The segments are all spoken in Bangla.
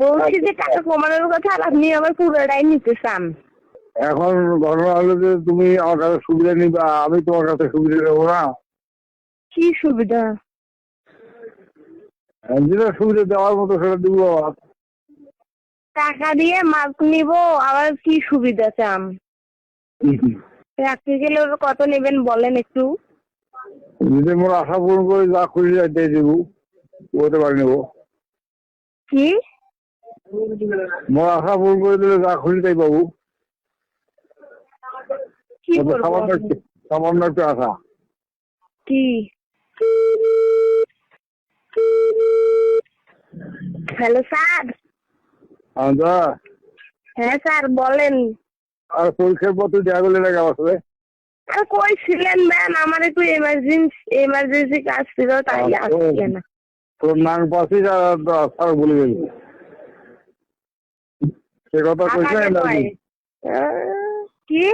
বলছি যে টাকা কমানোর কথা, আর আপনি আবার পুরোটাই নিতে চান। এখন ঘটনা হলো যে তুমি আমার কাছে সুবিধা নিবা, আমি তোমার কাছে সুবিধা নেবো না। কি সুবিধা? যেটা সুবিধা দেওয়ার মতো সেটা দিব। টাকা দিয়ে মাছ নিব, আবার কি সুবিধা চান? রাখতে গেলে ওরা কত নেবেন বলেন একটু। যদি মোর আশা পূরণ করে যা খুশি দিয়ে দেবো, ওতে পারি নেবো। কি মোর আশা পূরণ করে দিলে যা খুশি তাই পাবো। কি করবো? সামান্য একটু আশা। কি? Hello sir. হ্যাঁ স্যার বলেন। আর পরীক্ষার পত্র দেওয়া গেলে নাকি আমার সাথে? আর কই ছিলেন ম্যাম? আমার একটু এমার্জেন্সি কাজ ছিল, তাই আসছে না। তোর নাম পাচ্ছিস আর স্যার বলে গেলি সে কথা কইছে না? কি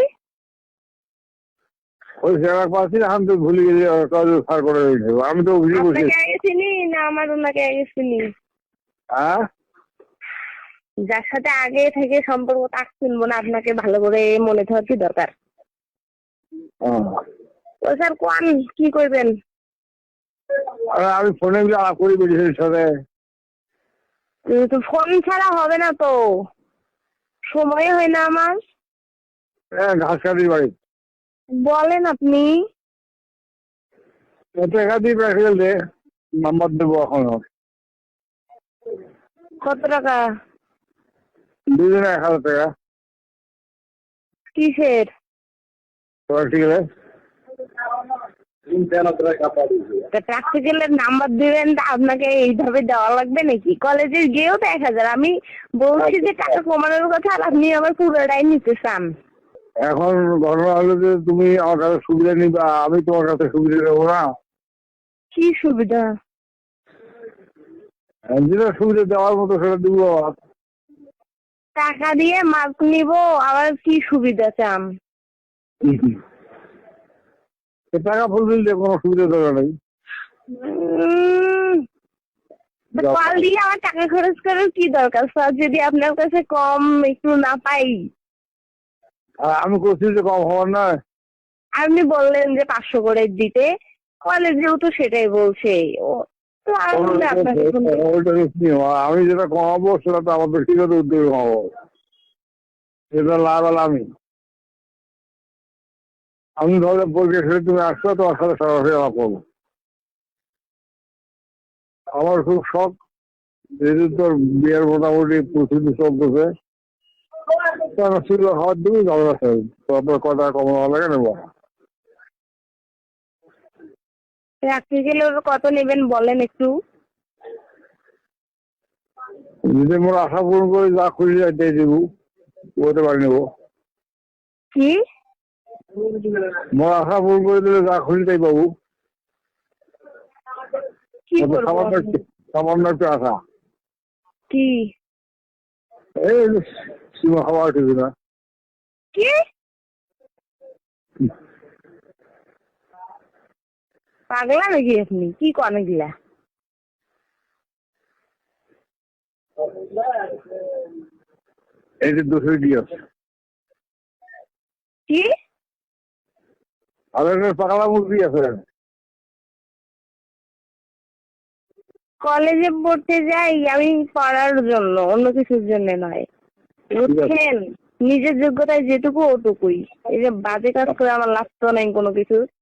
ওই সেবা পাচ্ছি না, আমি তো ভুলে গেছি স্যার করে আমি তো বুঝে বসি। আপনাকে আগে চিনি না আমার ওনাকে আগে চিনি? হ্যাঁ, যার সাথে আগে থেকে সম্পর্ক তাকে চিনবো না, আপনাকে ভালো করে মনে থাকা কি দরকার? ও স্যার কোন কি করবেন? আমি ফোনে আলাপ করি বেরিয়েছি সাথে। তো ফোন ছাড়া হবে না তো, সময় হয় না আমার। হ্যাঁ, ঘাস কাটির বাড়ি। বলেন আপনি। টাকা দিয়ে রেখে দে, নাম্বার দেবো এখন। কত টাকা? দুজনে 1000 টাকা। কিসের? ঠিক আছে, প্র্যাকটিক্যালের নাম্বার দিবেন, আপনাকে এইভাবে দেওয়া লাগবে নাকি? কলেজে গিয়েও তো 1000। আমি বলছি যে টাকা কমানোর কথা, আর আপনি আবার পুরোটাই নিতে চান। এখন ঘটনা হলো যে তুমি আমার কাছে সুবিধা নিবা, আমি তোমার কাছে সুবিধা নেবো না। কি সুবিধা? যেটা সুবিধা দেওয়ার মতো সেটা দিব। টাকা দিয়ে মাছ নিব, আবার কি সুবিধা চান? টাকা ফুলফিল দিয়ে কোনো সুবিধা দরকার নেই। কল দিয়ে আমার টাকা খরচ করার কি দরকার স্যার, যদি আপনার কাছে কম একটু না পাই? আমি করছি যে কম হওয়ার নয়। আপনি বললেন যে 500 করে দিতে, কলেজেও তো সেটাই বলছে। তো আমি যেটা কমাবো সেটা তো আমার ব্যক্তিগত উদ্যোগে কমাবো, সেটা লাভ আমি ধরলে পরীক্ষা শেষে তুমি আসছো, তোমার সাথে সরাসরি আমার করবো। আমার খুব শখ, যেহেতু তোর বিয়ের মোটামুটি প্রস্তুতি চলতেছে, খাবার দিবি তারপর কটা কমানো লাগে নেবো। রাখতে গেলে কত নেবেন বলেন একটু। যদি মোর আশা পূরণ করে যা খুশি দিয়ে দেবো, ওতে পারি নেবো। কি? মোর আশা পূরণ করে দিলে যা খুশি তাই পাবো। কি করবো? সামান্য একটু আশা। কি? এই সীমা খাওয়া ঠিক না। কি পাগলা নাকি আপনি? কি কন এগুলা? এই যে 200 দিয়ে আছে কি? আর পাগলা মুরগি আছে। কলেজে পড়তে যাই আমি পড়ার জন্য, অন্য কিছুর জন্য নয়, বুঝছেন? নিজের যোগ্যতায় যেটুকু ওটুকুই। এই যে বাজে কাজ করে আমার লাভ তো নাই কোনো কিছু।